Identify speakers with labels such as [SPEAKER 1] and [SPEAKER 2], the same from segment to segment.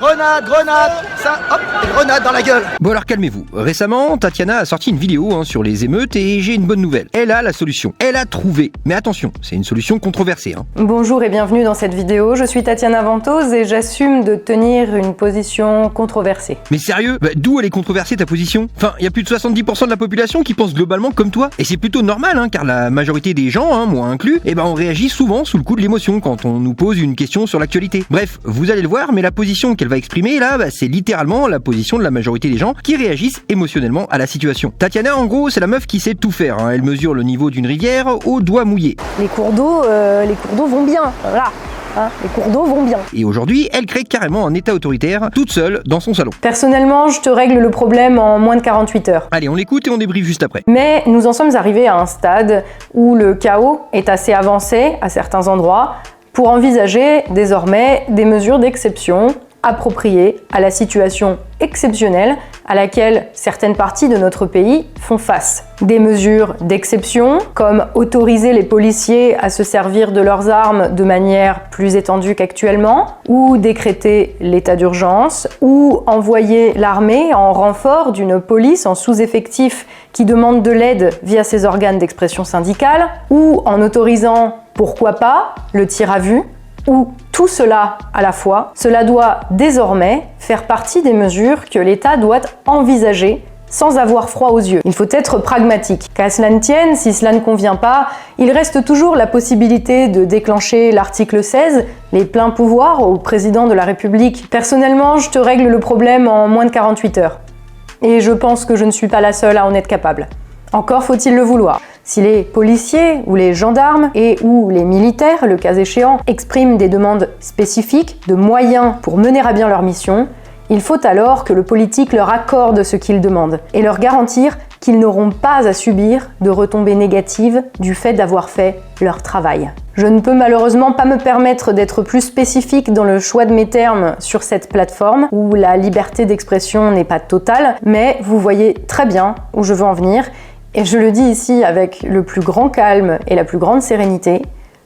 [SPEAKER 1] Grenade, ça, hop, grenade dans la gueule.
[SPEAKER 2] Bon alors calmez-vous. Récemment, Tatiana a sorti une vidéo sur les émeutes et j'ai une bonne nouvelle. Elle a la solution. Elle a trouvé. Mais attention, c'est une solution controversée.
[SPEAKER 3] Bonjour et bienvenue dans cette vidéo. Je suis Tatiana Ventose et j'assume de tenir une position controversée.
[SPEAKER 2] Mais sérieux, d'où elle est controversée ta position? Enfin, il y a plus de 70% de la population qui pense globalement comme toi. Et c'est plutôt normal, car la majorité des gens, moi inclus, on réagit souvent sous le coup de l'émotion quand on nous pose une question sur l'actualité. Bref, vous allez le voir, mais la position qu'elle va exprimer là, c'est littéralement la position de la majorité des gens qui réagissent émotionnellement à la situation. Tatiana, en gros, c'est la meuf qui sait tout faire. Elle mesure le niveau d'une rivière au doigt mouillé.
[SPEAKER 3] Les cours d'eau vont bien, voilà. Les cours d'eau vont bien.
[SPEAKER 2] Et aujourd'hui, elle crée carrément un état autoritaire, toute seule, dans son salon.
[SPEAKER 3] Personnellement, je te règle le problème en moins de 48 heures.
[SPEAKER 2] Allez, on l'écoute et on débriefe juste après.
[SPEAKER 3] Mais nous en sommes arrivés à un stade où le chaos est assez avancé à certains endroits pour envisager désormais des mesures d'exception appropriées à la situation exceptionnelle à laquelle certaines parties de notre pays font face. Des mesures d'exception, comme autoriser les policiers à se servir de leurs armes de manière plus étendue qu'actuellement, ou décréter l'état d'urgence, ou envoyer l'armée en renfort d'une police en sous-effectif qui demande de l'aide via ses organes d'expression syndicale, ou en autorisant, pourquoi pas, le tir à vue, ou tout cela à la fois. Cela doit désormais faire partie des mesures que l'État doit envisager sans avoir froid aux yeux. Il faut être pragmatique. Qu'à cela ne tienne, si cela ne convient pas, il reste toujours la possibilité de déclencher l'article 16, les pleins pouvoirs au président de la République. Personnellement, je te règle le problème en moins de 48 heures. Et je pense que je ne suis pas la seule à en être capable. Encore faut-il le vouloir. Si les policiers ou les gendarmes et ou les militaires, le cas échéant, expriment des demandes spécifiques de moyens pour mener à bien leur mission, il faut alors que le politique leur accorde ce qu'ils demandent et leur garantir qu'ils n'auront pas à subir de retombées négatives du fait d'avoir fait leur travail. Je ne peux malheureusement pas me permettre d'être plus spécifique dans le choix de mes termes sur cette plateforme où la liberté d'expression n'est pas totale, mais vous voyez très bien où je veux en venir. Et je le dis ici avec le plus grand calme et la plus grande sérénité,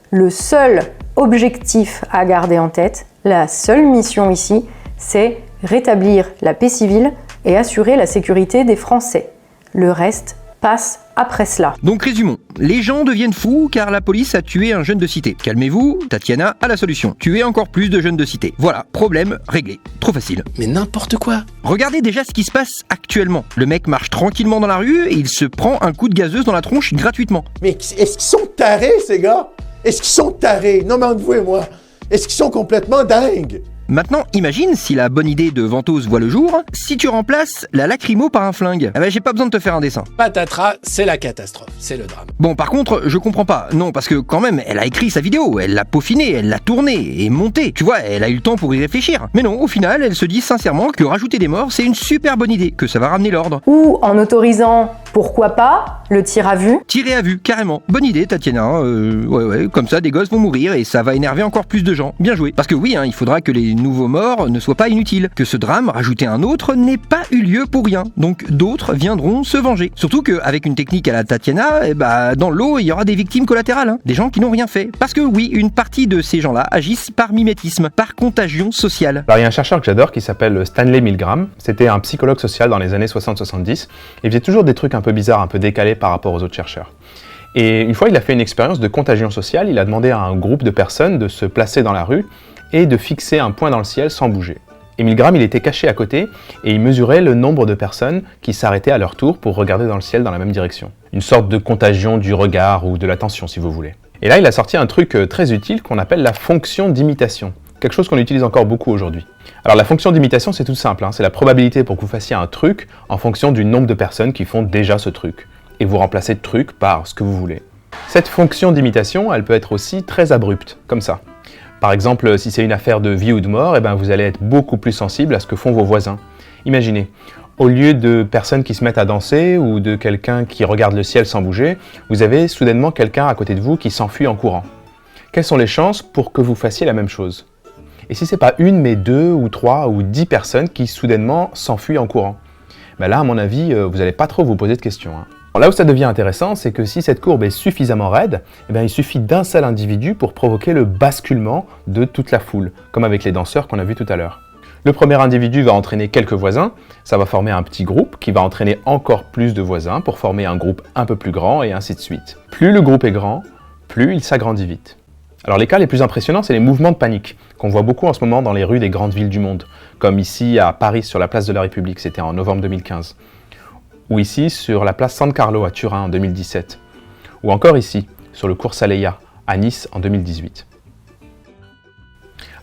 [SPEAKER 3] le seul objectif à garder en tête, la seule mission ici, c'est rétablir la paix civile et assurer la sécurité des Français. Le reste passe après cela.
[SPEAKER 2] Donc résumons, les gens deviennent fous car la police a tué un jeune de cité. Calmez-vous, Tatiana a la solution. Tuer encore plus de jeunes de cité. Voilà, problème réglé. Trop facile.
[SPEAKER 1] Mais n'importe quoi.
[SPEAKER 2] Regardez déjà ce qui se passe actuellement. Le mec marche tranquillement dans la rue et il se prend un coup de gazeuse dans la tronche gratuitement.
[SPEAKER 4] Mais est-ce qu'ils sont tarés, ces gars? Est-ce qu'ils sont tarés? Non, mais entre vous et moi, est-ce qu'ils sont complètement dingues?
[SPEAKER 2] Maintenant, imagine si la bonne idée de Ventose voit le jour, si tu remplaces la lacrymo par un flingue. J'ai pas besoin de te faire un dessin.
[SPEAKER 1] Patatras, c'est la catastrophe, c'est le drame.
[SPEAKER 2] Bon, par contre, je comprends pas. Non, parce que quand même, elle a écrit sa vidéo, elle l'a peaufinée, elle l'a tournée et montée. Tu vois, elle a eu le temps pour y réfléchir. Mais non, au final, elle se dit sincèrement que rajouter des morts, c'est une super bonne idée, que ça va ramener l'ordre.
[SPEAKER 3] Ou en autorisant, pourquoi pas, le tir à vue.
[SPEAKER 2] Tirer à vue, carrément. Bonne idée, Tatiana. Ouais, comme ça, des gosses vont mourir et ça va énerver encore plus de gens. Bien joué. Parce que oui, il faudra que les nouveaux morts ne soient pas inutiles. Que ce drame, rajouter un autre, n'ait pas eu lieu pour rien. Donc d'autres viendront se venger. Surtout qu'avec une technique à la Tatiana, dans le lot, il y aura des victimes collatérales. Des gens qui n'ont rien fait. Parce que oui, une partie de ces gens-là agissent par mimétisme, par contagion sociale.
[SPEAKER 5] Alors il y a un chercheur que j'adore qui s'appelle Stanley Milgram. C'était un psychologue social dans les années 60-70. Il faisait toujours des trucs un peu bizarres, un peu décalés par rapport aux autres chercheurs. Et une fois, il a fait une expérience de contagion sociale. Il a demandé à un groupe de personnes de se placer dans la rue et de fixer un point dans le ciel sans bouger. Et Milgram, il était caché à côté et il mesurait le nombre de personnes qui s'arrêtaient à leur tour pour regarder dans le ciel dans la même direction. Une sorte de contagion du regard ou de l'attention, si vous voulez. Et là, il a sorti un truc très utile qu'on appelle la fonction d'imitation. Quelque chose qu'on utilise encore beaucoup aujourd'hui. Alors la fonction d'imitation, c'est tout simple, c'est la probabilité pour que vous fassiez un truc en fonction du nombre de personnes qui font déjà ce truc. Et vous remplacez truc par ce que vous voulez. Cette fonction d'imitation, elle peut être aussi très abrupte, comme ça. Par exemple, si c'est une affaire de vie ou de mort, vous allez être beaucoup plus sensible à ce que font vos voisins. Imaginez, au lieu de personnes qui se mettent à danser ou de quelqu'un qui regarde le ciel sans bouger, vous avez soudainement quelqu'un à côté de vous qui s'enfuit en courant. Quelles sont les chances pour que vous fassiez la même chose ? Et si c'est pas une, mais 2 ou 3 ou 10 personnes qui soudainement s'enfuient en courant? Là, à mon avis, vous n'allez pas trop vous poser de questions. Là où ça devient intéressant, c'est que si cette courbe est suffisamment raide, il suffit d'un seul individu pour provoquer le basculement de toute la foule, comme avec les danseurs qu'on a vus tout à l'heure. Le premier individu va entraîner quelques voisins, ça va former un petit groupe qui va entraîner encore plus de voisins pour former un groupe un peu plus grand et ainsi de suite. Plus le groupe est grand, plus il s'agrandit vite. Alors les cas les plus impressionnants, c'est les mouvements de panique, qu'on voit beaucoup en ce moment dans les rues des grandes villes du monde, comme ici à Paris sur la place de la République, c'était en novembre 2015, ou ici sur la place San Carlo à Turin en 2017, ou encore ici, sur le cours Saleya à Nice en 2018.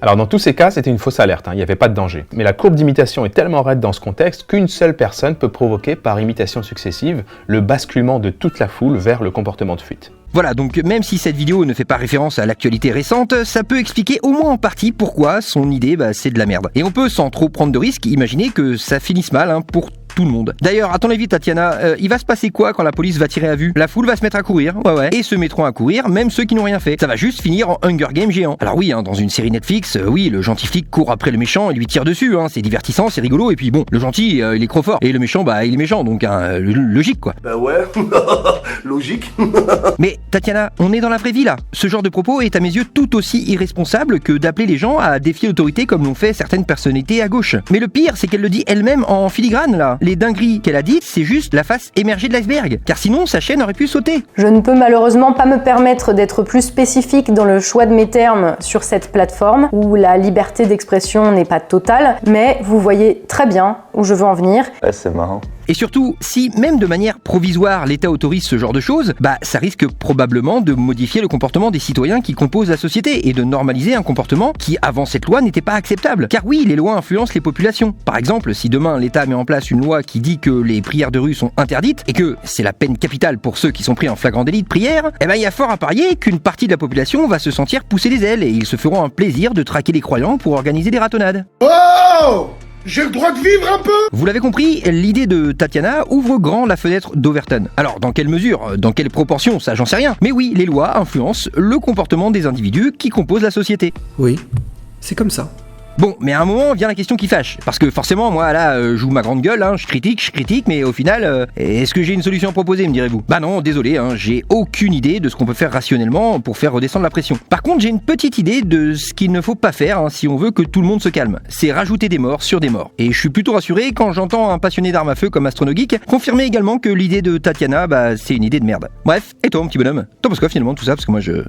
[SPEAKER 5] Alors dans tous ces cas, c'était une fausse alerte, il n'y avait pas de danger. Mais la courbe d'imitation est tellement raide dans ce contexte qu'une seule personne peut provoquer, par imitation successive, le basculement de toute la foule vers le comportement de fuite.
[SPEAKER 2] Voilà, donc même si cette vidéo ne fait pas référence à l'actualité récente, ça peut expliquer au moins en partie pourquoi son idée, c'est de la merde. Et on peut, sans trop prendre de risques, imaginer que ça finisse mal pour tout le monde. D'ailleurs, à ton avis, Tatiana, il va se passer quoi quand la police va tirer à vue? La foule va se mettre à courir, et se mettront à courir même ceux qui n'ont rien fait. Ça va juste finir en Hunger Games géant. Alors oui, dans une série Netflix, le gentil flic court après le méchant et lui tire dessus, c'est divertissant, c'est rigolo, et puis bon, le gentil, il est trop fort, et le méchant, il est méchant, donc logique quoi.
[SPEAKER 6] Bah ouais, logique.
[SPEAKER 2] Mais Tatiana, on est dans la vraie vie là. Ce genre de propos est à mes yeux tout aussi irresponsable que d'appeler les gens à défier l'autorité comme l'ont fait certaines personnalités à gauche. Mais le pire, c'est qu'elle le dit elle-même en filigrane là. Les dingueries qu'elle a dites, c'est juste la face émergée de l'iceberg. Car sinon, sa chaîne aurait pu sauter.
[SPEAKER 3] Je ne peux malheureusement pas me permettre d'être plus spécifique dans le choix de mes termes sur cette plateforme où la liberté d'expression n'est pas totale, mais vous voyez très bien où je veux en venir.
[SPEAKER 6] Ouais, c'est marrant.
[SPEAKER 2] Et surtout, si même de manière provisoire l'État autorise ce genre de choses, ça risque probablement de modifier le comportement des citoyens qui composent la société et de normaliser un comportement qui, avant cette loi, n'était pas acceptable. Car oui, les lois influencent les populations. Par exemple, si demain l'État met en place une loi qui dit que les prières de rue sont interdites et que c'est la peine capitale pour ceux qui sont pris en flagrant délit de prière, il y a fort à parier qu'une partie de la population va se sentir pousser les ailes et ils se feront un plaisir de traquer les croyants pour organiser des ratonnades.
[SPEAKER 4] Oh! J'ai le droit de vivre un peu!
[SPEAKER 2] Vous l'avez compris, l'idée de Tatiana ouvre grand la fenêtre d'Overton. Alors, dans quelle mesure, dans quelle proportion, ça j'en sais rien. Mais oui, les lois influencent le comportement des individus qui composent la société.
[SPEAKER 1] Oui, c'est comme ça.
[SPEAKER 2] Bon, mais à un moment vient la question qui fâche. Parce que forcément, moi là, je joue ma grande gueule, je critique, mais au final, est-ce que j'ai une solution à proposer, me direz-vous? Bah non, désolé, j'ai aucune idée de ce qu'on peut faire rationnellement pour faire redescendre la pression. Par contre, j'ai une petite idée de ce qu'il ne faut pas faire si on veut que tout le monde se calme. C'est rajouter des morts sur des morts. Et je suis plutôt rassuré quand j'entends un passionné d'armes à feu comme Astronogeek confirmer également que l'idée de Tatiana, c'est une idée de merde. Bref, et toi mon petit bonhomme? T'en penses quoi finalement de tout ça? Parce que moi je...